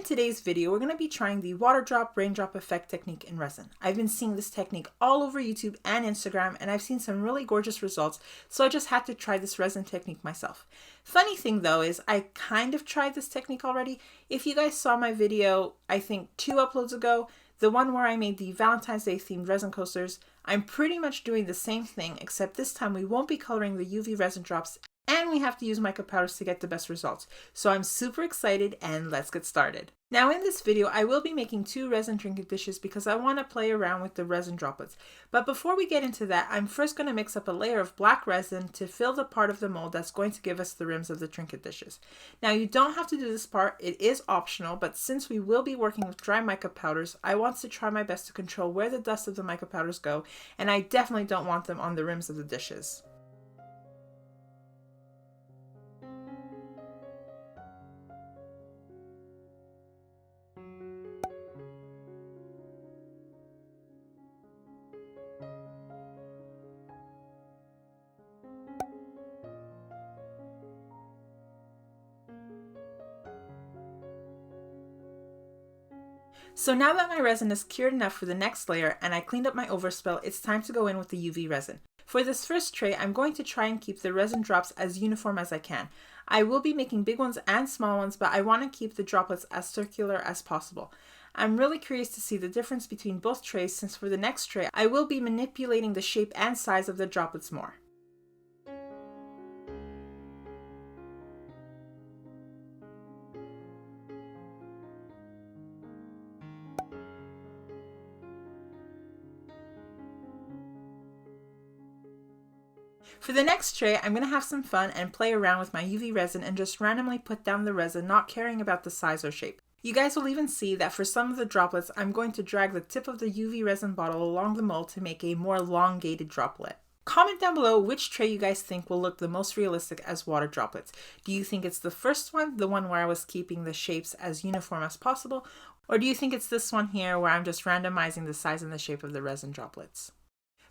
In today's video, we're going to be trying the water drop raindrop effect technique in resin. I've been seeing this technique all over YouTube and Instagram, and I've seen some really gorgeous results, so I just had to try this resin technique myself. Funny thing though is I kind of tried this technique already. If you guys saw my video, I think 2 uploads ago, the one where I made the Valentine's Day themed resin coasters, I'm pretty much doing the same thing, except this time we won't be coloring the UV resin drops and we have to use mica powders to get the best results. So I'm super excited and let's get started. Now in this video, I will be making 2 resin trinket dishes because I want to play around with the resin droplets. But before we get into that, I'm first going to mix up a layer of black resin to fill the part of the mold that's going to give us the rims of the trinket dishes. Now you don't have to do this part, it is optional, but since we will be working with dry mica powders, I want to try my best to control where the dust of the mica powders go, and I definitely don't want them on the rims of the dishes. So now that my resin is cured enough for the next layer and I cleaned up my overspill, it's time to go in with the UV resin. For this first tray, I'm going to try and keep the resin drops as uniform as I can. I will be making big ones and small ones, but I want to keep the droplets as circular as possible. I'm really curious to see the difference between both trays, since for the next tray, I will be manipulating the shape and size of the droplets more. For the next tray, I'm going to have some fun and play around with my UV resin and just randomly put down the resin, not caring about the size or shape. You guys will even see that for some of the droplets, I'm going to drag the tip of the UV resin bottle along the mold to make a more elongated droplet. Comment down below which tray you guys think will look the most realistic as water droplets. Do you think it's the first one, the one where I was keeping the shapes as uniform as possible? Or do you think it's this one here where I'm just randomizing the size and the shape of the resin droplets?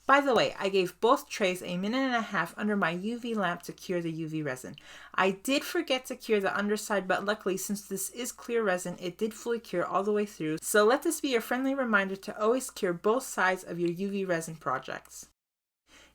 By the way, I gave both trays a minute and a half under my UV lamp to cure the UV resin. I did forget to cure the underside, but luckily since this is clear resin, it did fully cure all the way through. So let this be your friendly reminder to always cure both sides of your UV resin projects.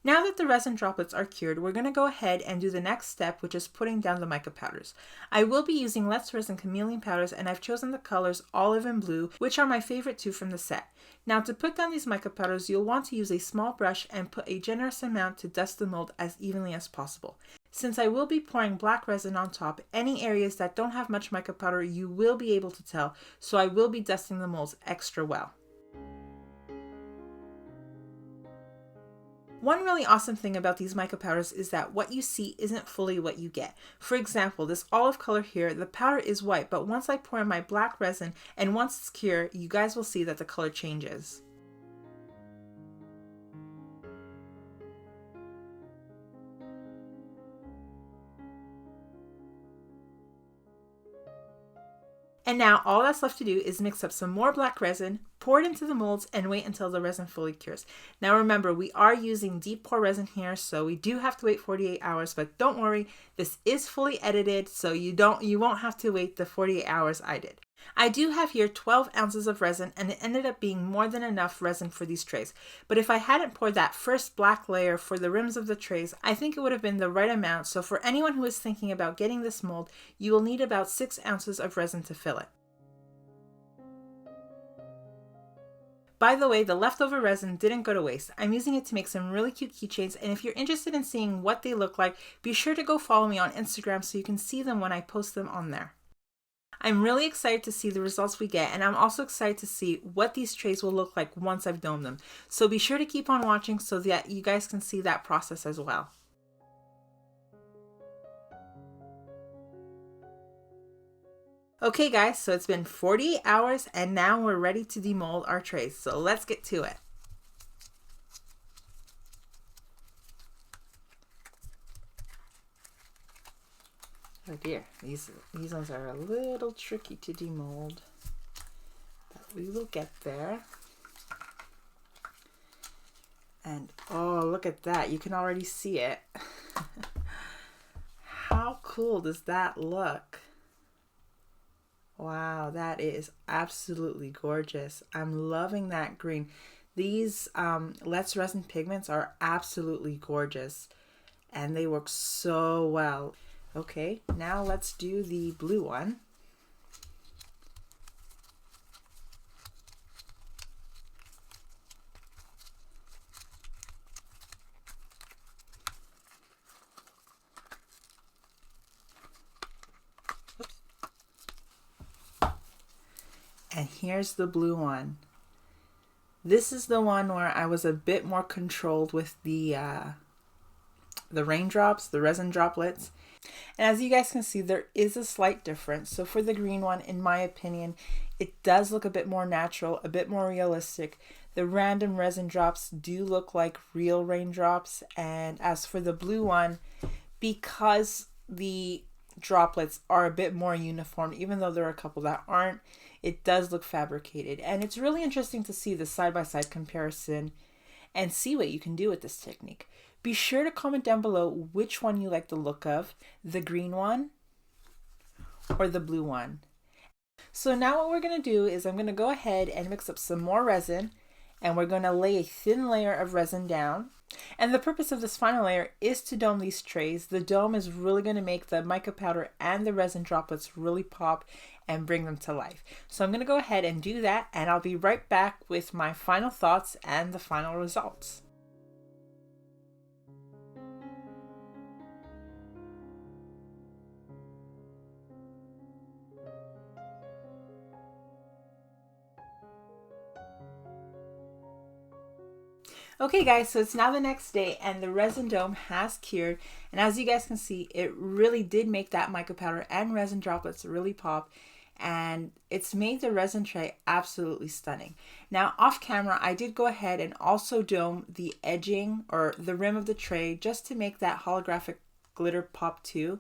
Now that the resin droplets are cured, we're going to go ahead and do the next step, which is putting down the mica powders. I will be using Let's Resin Chameleon powders, and I've chosen the colors Olive and Blue, which are my favorite 2 from the set. Now to put down these mica powders, you'll want to use a small brush and put a generous amount to dust the mold as evenly as possible. Since I will be pouring black resin on top, any areas that don't have much mica powder you will be able to tell, so I will be dusting the molds extra well. One really awesome thing about these mica powders is that what you see isn't fully what you get. For example, this olive color here, the powder is white, but once I pour in my black resin and once it's cured, you guys will see that the color changes. And now all that's left to do is mix up some more black resin, pour it into the molds, and wait until the resin fully cures. Now remember, we are using deep pour resin here, so we do have to wait 48 hours, but don't worry, this is fully edited, so you won't have to wait the 48 hours I did. I do have here 12 ounces of resin, and it ended up being more than enough resin for these trays. But if I hadn't poured that first black layer for the rims of the trays, I think it would have been the right amount. So for anyone who is thinking about getting this mold, you will need about 6 ounces of resin to fill it. By the way, the leftover resin didn't go to waste. I'm using it to make some really cute keychains, and if you're interested in seeing what they look like, be sure to go follow me on Instagram so you can see them when I post them on there. I'm really excited to see the results we get, and I'm also excited to see what these trays will look like once I've domed them. So be sure to keep on watching so that you guys can see that process as well. Okay guys, so it's been 48 hours and now we're ready to demold our trays. So let's get to it. Oh dear, these ones are a little tricky to demold, but we will get there. And oh, look at that, you can already see it. How cool does that look? Wow, that is absolutely gorgeous. I'm loving that green. These Let's Resin pigments are absolutely gorgeous and they work so well. Okay, now let's do the blue one. And here's the blue one. This is the one where I was a bit more controlled with the raindrops, the resin droplets. And as you guys can see, there is a slight difference. So for the green one, in my opinion, it does look a bit more natural, a bit more realistic. The random resin drops do look like real raindrops. And as for the blue one, because the droplets are a bit more uniform, even though there are a couple that aren't, it does look fabricated. And it's really interesting to see the side-by-side comparison and see what you can do with this technique. Be sure to comment down below which one you like the look of, the green one or the blue one. So now what we're going to do is I'm going to go ahead and mix up some more resin, and we're going to lay a thin layer of resin down. And the purpose of this final layer is to dome these trays. The dome is really going to make the mica powder and the resin droplets really pop and bring them to life. So I'm going to go ahead and do that, and I'll be right back with my final thoughts and the final results. Okay guys, so it's now the next day and the resin dome has cured, and as you guys can see, it really did make that mica powder and resin droplets really pop, and it's made the resin tray absolutely stunning. Now off camera, I did go ahead and also dome the edging or the rim of the tray just to make that holographic glitter pop too,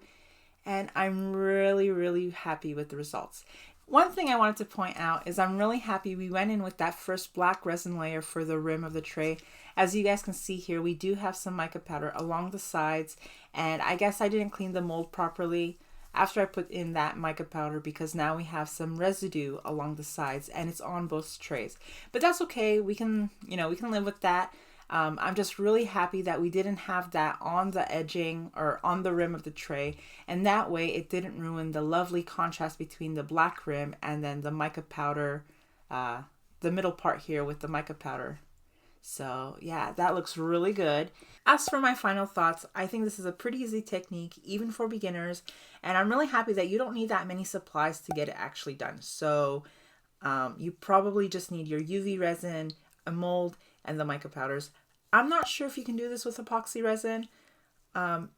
and I'm really happy with the results. One thing I wanted to point out is I'm really happy we went in with that first black resin layer for the rim of the tray. As you guys can see here, we do have some mica powder along the sides, and I guess I didn't clean the mold properly after I put in that mica powder because now we have some residue along the sides and it's on both trays. But that's okay, we can live with that. I'm just really happy that we didn't have that on the edging or on the rim of the tray, and that way it didn't ruin the lovely contrast between the black rim and then the mica powder, the middle part here with the mica powder. So yeah, that looks really good. As for my final thoughts, I think this is a pretty easy technique, even for beginners, and I'm really happy that you don't need that many supplies to get it actually done. So you probably just need your UV resin, a mold, and the mica powders. I'm not sure if you can do this with epoxy resin.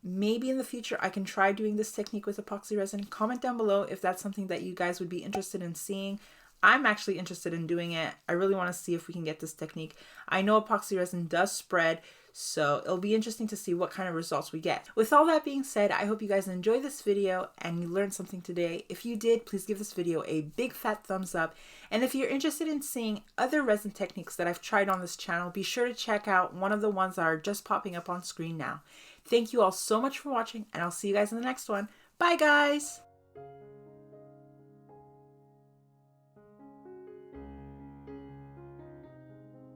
Maybe in the future I can try doing this technique with epoxy resin. Comment down below if that's something that you guys would be interested in seeing. I'm actually interested in doing it. I really want to see if we can get this technique. I know epoxy resin does spread, so it'll be interesting to see what kind of results we get. With all that being said, I hope you guys enjoyed this video and you learned something today. If you did, please give this video a big fat thumbs up. And if you're interested in seeing other resin techniques that I've tried on this channel, be sure to check out one of the ones that are just popping up on screen now. Thank you all so much for watching, and I'll see you guys in the next one. Bye guys!